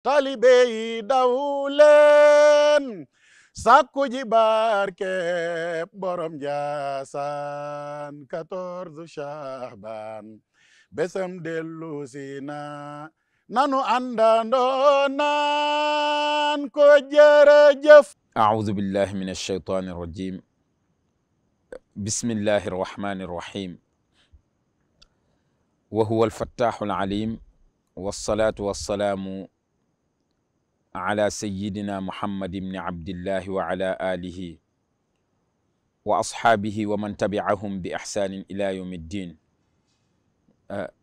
taalibe yi daw leen sàkku ji barke borom Njaasaan 14 Sha'ban besam dellu si na nanu àndandoo naan ko jërëjëf. أعوذ بالله من الشيطان الرجيم. بسم الله الرحمن الرحيم. وهو الفتاح العليم، والصلاة والسلام على سيدنا محمد بن عبد الله وعلى آله وأصحابه ومن تبعهم بإحسان إلى يوم الدين.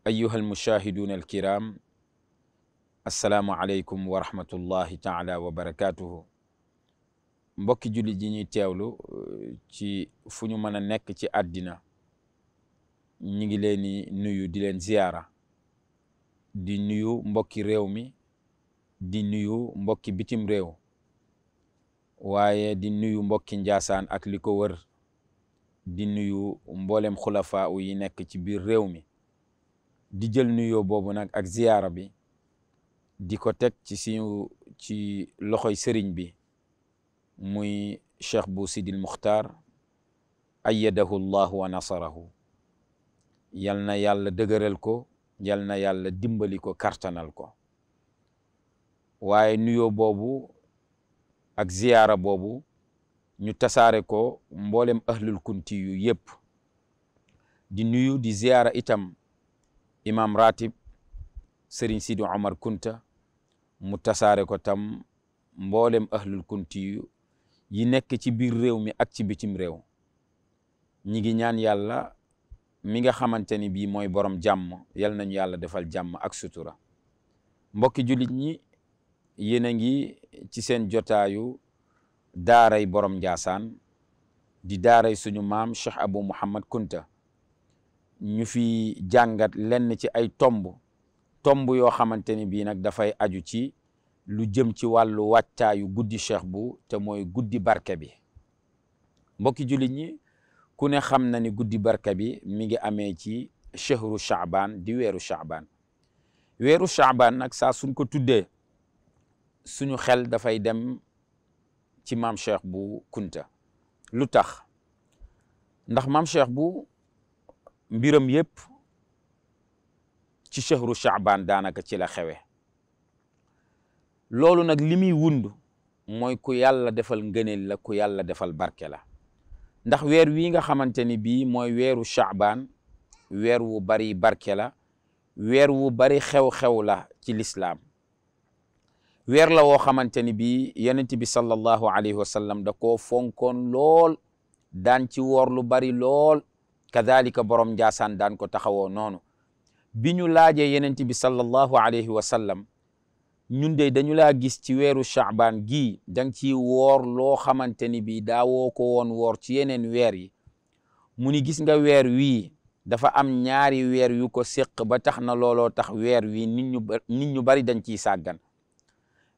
أيها المشاهدون الكرام، السلام عليكم ورحمة الله تعالى وبركاته. mbokki julli ji ñuy teewlu ci fu ñu mën a nekk ci àddina ñu ngi leen di nuyu di leen ziyaara, di nuyu mbokki réew mi, di nuyu mbokki bitim réew, waaye di nuyu mbokki Njaasaan ak li ko wër, di nuyu mboolem xulafaa yi nekk ci biir réew mi, di jël nuyoo boobu nag ak ziyaara bi di ko teg ci loxoy sëriñ bi muy cheikh bu Sidil Muxtaar ayyadahu llahu wa nasarahu. yal na yàlla dëgëral ko, yal na yàlla dimbali ko, kartanal ko. waaye nuyoo boobu ak ziyaara boobu ñu tasaare ko mboolem ahlul kunti yu yëpp. di nuyu di ziyaara itam imam ratib Serigne Sidi Omar Kunta, mu tasaare ko tam mboolem ahlul kunti yu yi nekk ci biir réew mi ak ci bitim réew. ñi ngi ñaan yàlla mi nga xamante ni bii mooy borom jàmm, yal nañu yàlla defal jàmm ak sutura. mbokki jullit ñi, yéen a ngi ci seen jotaayu daaray borom Njaasaan, di daaray suñu maam Cheikh Abou Mouhammad Kunta. ñu fi jàngat lenn ci ay tomb yoo xamante ni bii nag dafay aju ci lu jëm ci wàllu wàccaayu guddi cheikh bu, te mooy guddi barke bi. mbokki jullit ñi, ku ne xam na ni guddi barke bi mi ngi amee ci chehru Sha'ban, di weeru Sha'ban. weeru Sha'ban nag saa suñ ko tuddee suñu xel dafay dem ci maam cheikh bu Kunta. lu tax? ndax maam cheikh bu mbiram yépp ci chehru Sha'ban daanaka ci la xewe. loolu nag li muy wund mooy ku yàlla defal ngëneel la, ku yàlla defal barke la. ndax weer wi nga xamante ni bii mooy weeru Sha'ban, weer wu bari barke la, weer wu bari xew-xew la ci lislaam. weer la woo xamante ni bii yonent bi sallallahu alayhi wa sallam da koo fonkoon lool, daan ci woor lu bari lool. kadhalika borom Njaasaan daan ko taxawoo noonu. bi ñu laajee yonent bi sallallahu alayhi wa sallam, ñun de dañu laa gis ci weeru Sha'ban gii dang ci woor loo xamante ni bii daawoo ko woon woor ci yeneen weer yi. mu ni gis nga weer wii dafa am ñaari weer yu ko séq ba tax na looloo tax weer wii nit ñu bari dañ ciy sàggan.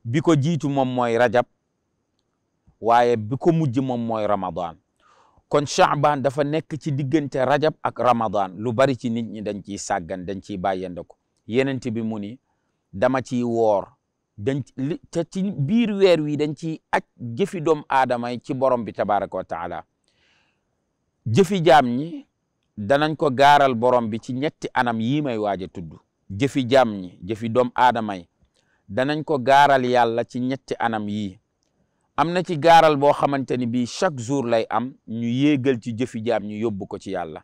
bi ko jiitu moom mooy rajab, waaye bi ko mujj moom mooy ramadan. kon Sha'ban dafa nekk ci diggante rajab ak ramadan. lu bari ci nit ñi dañ ciy sàggan, dañ ciy bàyyende ko. yenent bi mu ni dama ciy woor, te ci biir weer wi dañ ciy aj jëfi doom aadama yi ci borom bi tabaraka wa taala. jëfi jaam ñi danañ ko gaaral borom bi ci ñetti anam yii may waaj a tudd. jëfi jaam ñi, jëfi doom aadama yi danañ ko gaaral yàlla ci ñetti anam yii. am na ci gaaral boo xamante ni bii chaque jour lay am, ñu yéegal ci jëfi jaam ñu yóbbu ko ci yàlla.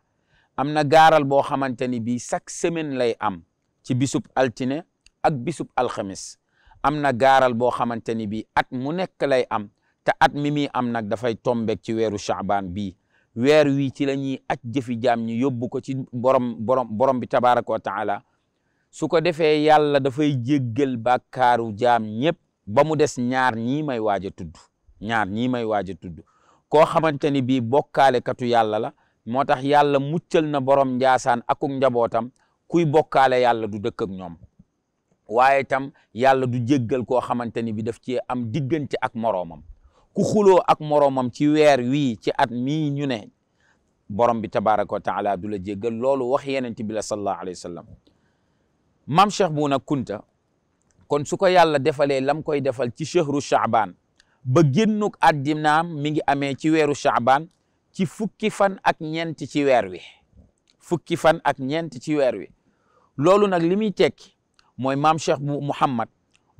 am na gaaral boo xamante ni bii chaque semaine lay am, ci bisub altine ak bisub alxamis. am na gaaral boo xamante ni bii at mu nekk lay am, te at mi muy am nag dafay tombeek ci weeru Sha'ban bii. weer wi ci la ñuy aj jëfi jaam ñi yóbbu ko ci borom bi tabaraka wa taala. su ko defee yàlla dafay jéggal bàkkaaru jaam ñëpp ba mu des ñaar ñii may waaj a tudd. ñaar ñii may waaj a tudd koo xamante ni bii bokkaale katu yàlla la, moo tax yàlla muccal na borom Njaasaan akuk njabootam. kuy bokkaale yàlla du dëkk ak ñoom. waaye tam yàlla du jéggal koo xamante ni bi daf ci am diggante ak moroomam. ku xuloo ak moroomam ci weer wii ci at mii ñu ne, borom bi tabaraka wa taala du la jéggal. loolu wax yenent bi la sallallahu alayhi wa sallam. maam Cheikh bu nag Kunta kon su ko yàlla defalee lam koy defal ci shahru Sha'ban ba génnuk addinaam mi ngi amee ci weeru Sha'ban ci fukki fan ak ñeent ci weer wi fukki fan ak ñeent ci weer wi loolu nag li muy tekki mooy maam Cheikh bu Mouhamad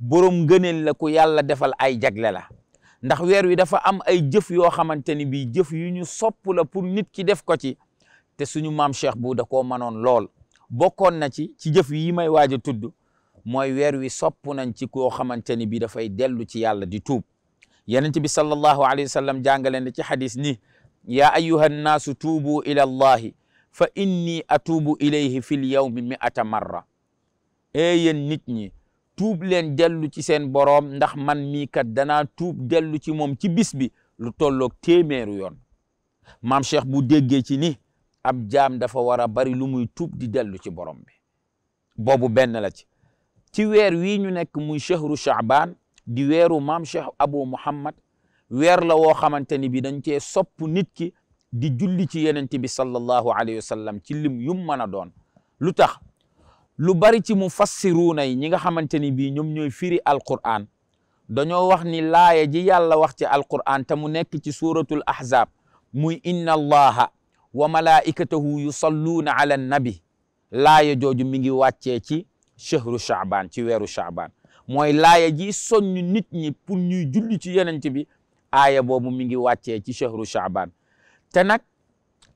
borom ngëneel la ku yàlla defal ay jagle la ndax weer wi dafa am ay jëf yoo xamante ni bii jëf yu ñu sopp la pour nit ki def ko ci te suñu maam Cheikh bu da koo mënoon lool bokkoon na ci jëf yi may waaj a tudd mooy weer wi sopp nañ ci koo xamante ni bii dafay dellu ci yàlla di tuub yonent bi sallallahu alayhi wa sallam jàngale na ci xadis ni yaa ayyuha nnaasu tuubu ila allahi fa inni atuubu ilayhi fil yawmi 100 marra yéen nit ñi tuub leen dellu ci seen boroom ndax man mii kat danaa tuub dellu ci moom ci bis bi lu tolloog téeméeru yoon maam Cheikh bu déggee ci ni ab jaam dafa war a bari lu muy tuub di dellu ci borom bi boobu benn la ci weer wii ñu nekk muy shahru Sha'ban di weeru maam Cheikh Abu Muhammad weer la woo xamante ni bi dañ cee sopp nit ki di julli ci yenent bi sallallahu alayhi wa sallam ci lim yum mën a doon lu tax lu bari ci mufassiruuna yi ñi nga xamante ni bii ñoom ñooy firi alquran dañoo wax ni laaya ji yàlla wax ci alquran te mu nekk ci suratul ahzab muy inna allaha wa malaikatahu yusalluuna ala nabi laaya jooju mi ngi wàccee ci shahru Sha'ban ci weeru Sha'ban mooy laaya ji soññ nit ñi pour ñuy julli ci yenent bi aaya boobu mi ngi wàccee ci shahru Sha'ban te nag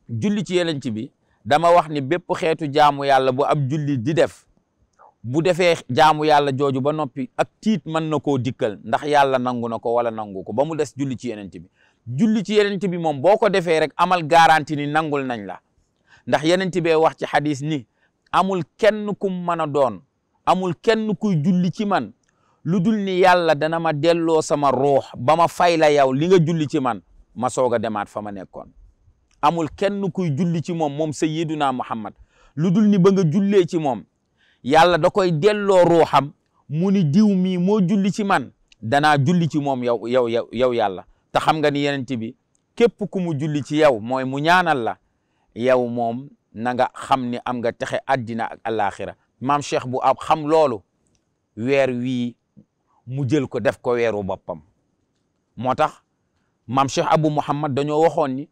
julli ci yenent bi dama wax ni bépp xeetu jaamu yàlla bu ab julli di def bu defee jaamu yàlla jooju ba noppi ak tiit mën na koo dikkal ndax yàlla nangu na ko wala nangu ko ba mu des julli ci yenent bi julli ci yenent bi moom boo ko defee rek amal garanti ni nangul nañ la ndax yenent bee wax ci xadis ni amul kenn kum mën a doon amul kenn kuy julli ci man lu dul ni yàlla dana ma delloo sama ruux ba ma fay la yow li nga julli ci man ma soog a demaat fa ma nekkoon amul kenn kuy julli ci moom sayyiduna Muhammad lu dul ni ba nga jullee ci moom yàlla da koy delloo ruuxam mu ni diw mii moo julli ci man danaa julli ci moom yow yàlla te xam nga ni yenent bi képp ku mu julli ci yow mooy mu ñaanal la yow moom na nga xam ni am nga texe addina ak alaxira maam Cheikh bu ab xam loolu weer wii mu jël ko def ko weeru boppam moo tax maam Cheikh Abu Muhammad dañoo waxoon ni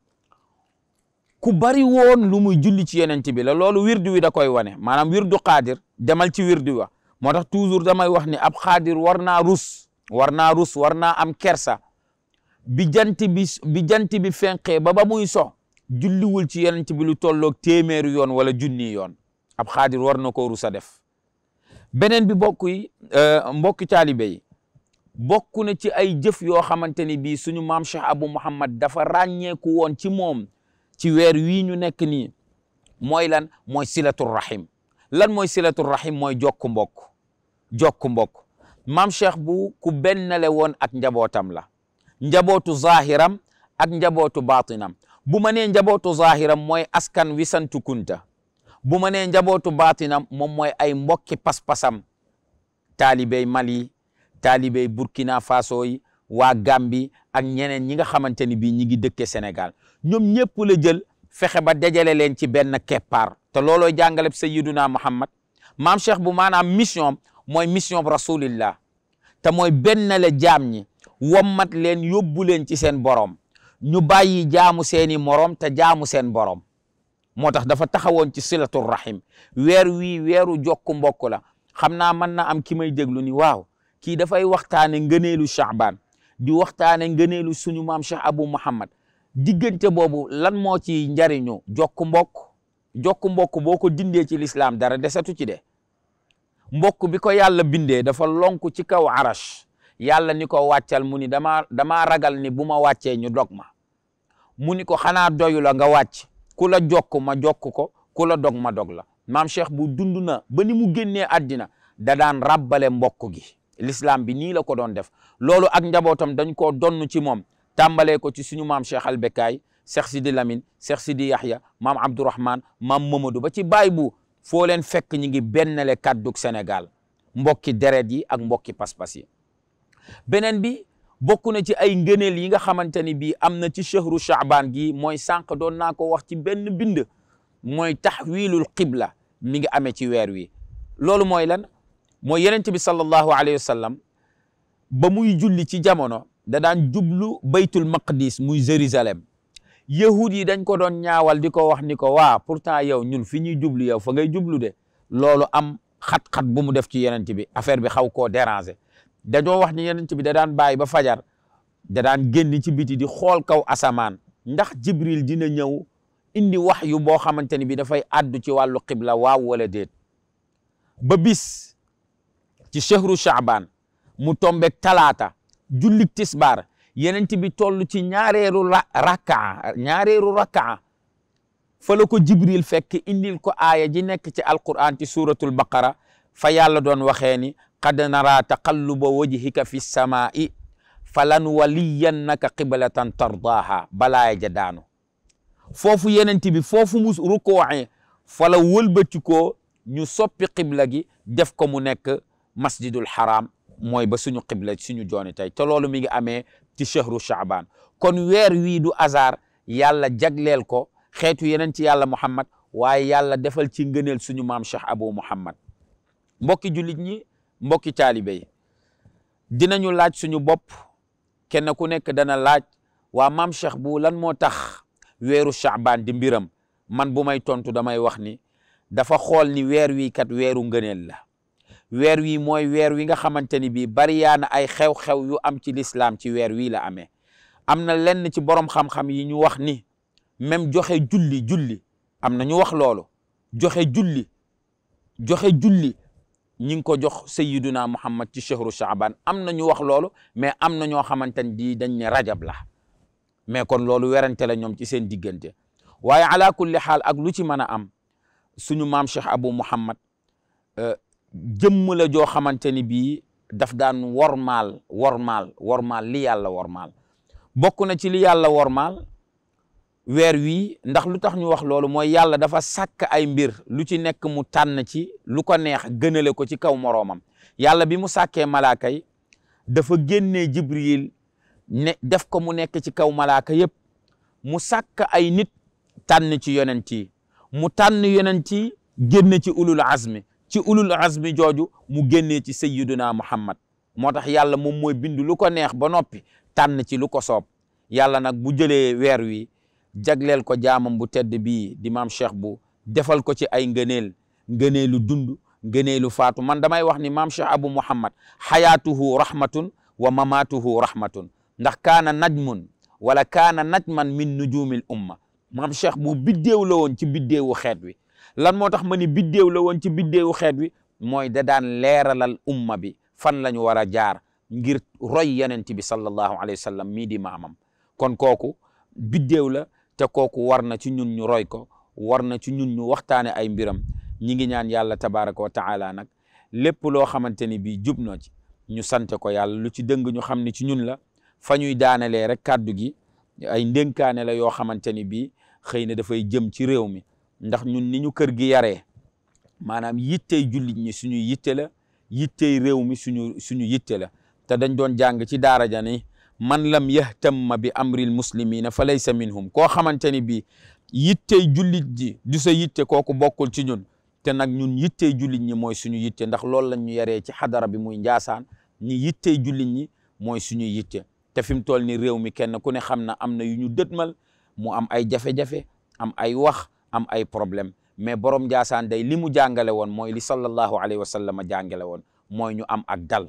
ku bari woon lu muy julli ci yenent bi la loolu wirdu wi da koy wane maanaam wirdu xaadir demal ci wirdu wa moo tax toujours damay wax ni ab xaadir war naa rus war naa am kersa bi jant bi fenqee ba muy so julliwul ci yenent bi lu tolloog téeméeri yoon wala junni yoon ab xaadir war na ko rus a def beneen bi mbokki taalibe yi bokk na ci ay jëf yoo xamante ni bii suñu maam Cheikh Abu Muhammad dafa ràññeeku woon ci moom ci weer wii ñu nekk nii mooy lan mooy silatul rahim lan mooy silatul rahim mooy jokku mbokk maam Cheikh bu ku bennale woon ak njabootam la njabootu zahiram ak njabootu batinam bu ma nee njabootu zahiram mooy askan wi santu Kunta bu ma nee njabootu batinam moom mooy ay mbokki pas-pasam taalibey Mali taalibey Burkina Faso yi waa Gambi ak ñeneen ñi nga xamante ni bii ñi ngi dëkke Sénégal ñoom ñëpp la jël fexe ba dajale leen ci benn keppaar te loolooy jàngaleb sayyiduna Muhammad maam Cheikh bu maanaam mission mooy mission rasulillah te mooy benn la jaam ñi wommat leen yóbbu leen ci seen borom ñu bàyyi jaamu seeni morom te jaamu seen borom moo tax dafa taxawoon ci silatul rahim weer wii weeru jokku mbokk la xam naa mën na am ki may déglu ni waaw kii dafay waxtaane ngëneelu Sha'ban di waxtaane ngëneelu suñu maam Cheikh Abu Muhammad diggante boobu lan moo ci njariñu jokku mbokk boo ko dindee ci lislaam dara desatu ci de mbokk bi ko yàlla bindee dafa lonku ci kaw arash yàlla ni ko wàccal mu ni damaa ragal ni bu ma wàccee ñu dog ma mu ni ko xanaa doyu la nga wàcc ku la jokk ma jokk ko ku la dog ma dog la maam Cheikh bu dund na ba ni mu génnee àddina da daan rabbale mbokk gi l'islam bi nii la ko doon def loolu ak njabootam dañ koo donn ci moom tàmbalee ko ci suñu maam Cheikh Albekaay Cheikh Sidi Lamine Cheikh Sidi Yahya maam Abdourahman maam Mamadou ba ci baay bu foo leen fekk ñi ngi bennale kàddug Sénégal mbokki deret yi ak mbokki pas-pas yi beneen bi bokk na ci ay ngëneel yi nga xamante ni bii am na ci shahru Sha'ban gi mooy sànq doon naa ko wax ci benn bind mooy tahwilul qibla mi ngi amee ci weer wi loolu mooy lan mooy yenent bi sallallahu alayhi wa sallam ba muy julli ci jamono da daan jublu baytul maqdis muy Jérusalem. yahud yi dañ ko doon ñaawal di ko wax ni ko waa pourtant yow ñun fi ñuy jublu yow fa ngay jublu de. loolu am xat-xat bu mu def ci yenent bi affaire bi xaw koo déranger dañoo wax ni yenent bi da daan bàyyi ba fajar da daan génn ci biti di xool kaw asamaan ndax Jibril dina ñëw indi wax yu boo xamante ni bi dafay addu ci wàllu qibla waaw wala déet. ba bis ci chehru Shaaban mu tombeek talaata jullik tisbaar yenent bi toll ci ñaareeru rakkaa fa la ko Jibril fekk indil ko aaya ji nekk ci alquran ci suratul baqara fa yàlla doon waxee ni qad nara taqalluba wajhika fi samaa'i falan waliyannaka qiblatan tardaaha balaaya ja daanu foofu yenent bi foofu mu rukkooxee fa la wëlbati ko ñu soppi qibla gi def ko mu nekk masjidul haram mooy ba suñu qibla suñu jooni tey te loolu mi ngi amee ci chehru Shaaban kon weer wii du hasard yàlla jagleel ko xeetu yeneen ci yàlla Muhammad waaye yàlla defal ci ngëneel suñu maam Cheikh Abou Muhammad. mbokki jullit ñi mbokki taalibe yi dinañu laaj suñu bopp kenn ku nekk dana laaj waa maam Cheikh bu lan moo tax weeru Shaaban di mbiram man bu may tontu damay wax ni dafa xool ni weer wi kat weeru ngëneel la. weer wi mooy weer wi nga xamante ni bii bari yaana ay xew-xew yu am ci lislaam ci weer wi la amee. am na lenn ci borom xam-xam yi ñu wax ni même joxe julli am na ñu wax loolu joxe julli ñi ngi ko jox sayyiduna Muhammad ci chehru Shaaban am na ñu wax loolu mais am na ñoo xamante ni dañ ne rajab la mais kon loolu werante la ñoom ci seen diggante waaye ala kulli xaal ak lu ci mën a am suñu maam Cheikh Abou Muhammad jëmm la joo xamante ni bii daf daan wormaal li yàlla wormaal bokk na ci li yàlla wormaal weer wii ndax lu tax ñu wax loolu mooy yàlla dafa sàkk ay mbir lu ci nekk mu tànn ci lu ko neex gënale ko ci kaw moroomam yàlla bi mu sàkkee malaaka yi dafa génnee Jibril ne def ko mu nekk ci kaw malaaka yëpp mu sàkk ay nit tànn ci yonent yi mu tànn yonent yi génne ci ulul azmi jooju mu génnee ci sayyiduna Muhammad moo tax yàlla moom mooy bindu lu ko neex ba noppi tànn ci lu ko soob yàlla nag bu jëlee weer wi jagleel ko jaamam bu tedd bii di maam Cheikh bu defal ko ci ay ngëneelu dund ngëneelu faatu man damay wax ni maam Cheikh Abou Muhammad xayaatuhu rahmatun wa mamaatuhu rahmatun ndax kaana najmun wala kaana najman min nujumil umma maam Cheikh bu biddéew la woon ci biddéewu xeet wi lan moo tax ma ni biddéew la woon ci biddéewu xeet wi mooy da daan leeralal umma bi fan la ñu war a jaar ngir roy yenent bi sallallahu alayhi wa sallam mii di maamam kon kooku biddéew la te kooku war na ci ñun ñu roy ko war na ci ñun ñu waxtaane ay mbiram ñi ngi ñaan yàlla tabaraka wa taala nag lépp loo xamante ni bii jub na ci ñu sante ko yàlla lu ci dëng ñu xam ni ci ñun la fa ñuy daanelee rek kàddu gi ay ndénkaane la yoo xamante ni bii xëy na dafay jëm ci réew mi ndax ñun ni ñu kër gi yaree maanaam yittey jullit ñi suñu yitte la yittey réew mi suñu yitte la te dañ doon jàng ci daara ja ni man lam yahtamma bi amril muslimina fa laysa minhum koo xamante ni bii yittey jullit ji du sa yitte kooku bokkul ci ñun te nag ñun yittey jullit ñi mooy suñu yitte ndax loolu lañ ñu yaree ci xadara bi muy Njaasaan ñi yittey jullit ñi mooy suñu yitte te fi mu toll ni réew mi kenn ku ne xam na am na yu ñu dëtmal mu am ay jafe-jafe am ay wax am ay problème mais borom Njaasaan day li mu jàngale woon mooy li sallallahu alayhi wa sallam jàngale woon mooy ñu am ak dal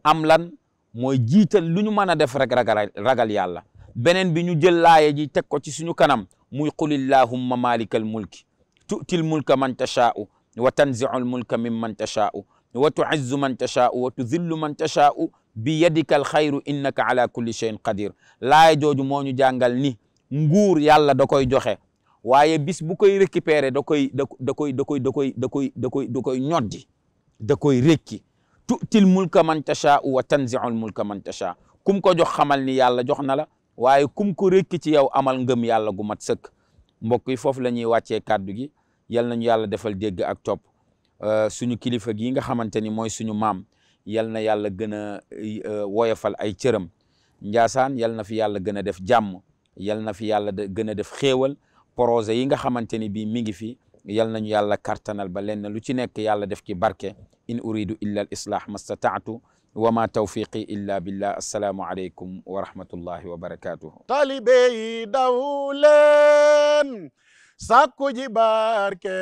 am lan mooy jiital lu ñu mën a def rek ragal yàlla beneen bi ñu jël laaye ji teg ko ci suñu kanam muy qul illahumma malikal mulki tu'til mulka man tashaa'u wa tanzi'ul mulka mimman tashaa'u wa tu'izzu man tashaa'u wa tudhillu man tashaa'u bi yadika al xayru innaka ala kulli shay'in qadir laaye jooju moo ñu jàngal ni nguur yàlla da koy joxe waaye bis bu koy récupérer da koy ñoddi da koy rékki tu'til mulka man tashaa'u wa tanzi'ul mulka man tashaa'u kum ko jox xamal ni yàlla jox na la waaye kum ko rékki ci yow amal ngëm yàlla gu mat sëkk mbokk yi foofu la ñuy wàccee kàddu gi yal nañu yàlla defal dégg ak topp suñu kilifa gi nga xamante ni mooy suñu maam yal na yàlla gën a woyofal ay cëram Njaasaan yal na fi yàlla gën a def jàmm yal na fi yàlla gën a def xéewal projet yi nga xamante ni bii mi ngi fi yal nañu yàlla kartanal ba lenn lu ci nekk yàlla def ci barke. in uridu illa al islah mastataatu wa ma tawfiqi illa billah. assalaamu aleykum wa rahmatullahi wa barakatuhu. taalibe yi daw leen sàkku ji barke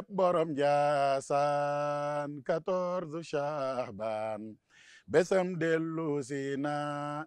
borom Njaasaan 14 Shahban besam dellu si na